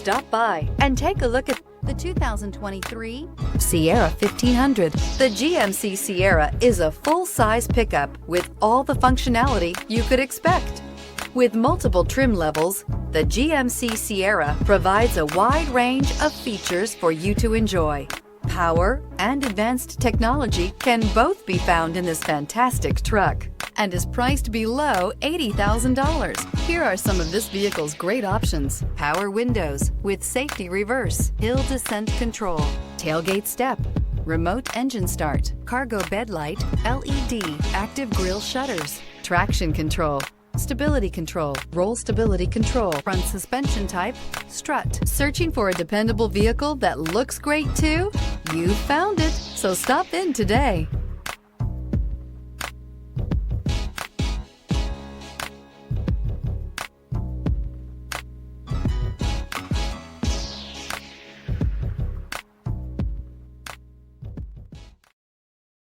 Stop by and take a look at the 2023 Sierra 1500. The GMC Sierra is a full-size pickup with all the functionality you could expect. With multiple trim levels, the GMC Sierra provides a wide range of features for you to enjoy. Power and advanced technology can both be found in this fantastic truck and is priced below $80,000. Here are some of this vehicle's great options: power windows with safety reverse, hill descent control, tailgate step, remote engine start, cargo bed light, LED, active grille shutters, traction control, stability control, roll stability control, front suspension type, strut. Searching for a dependable vehicle that looks great too? You found it, so stop in today.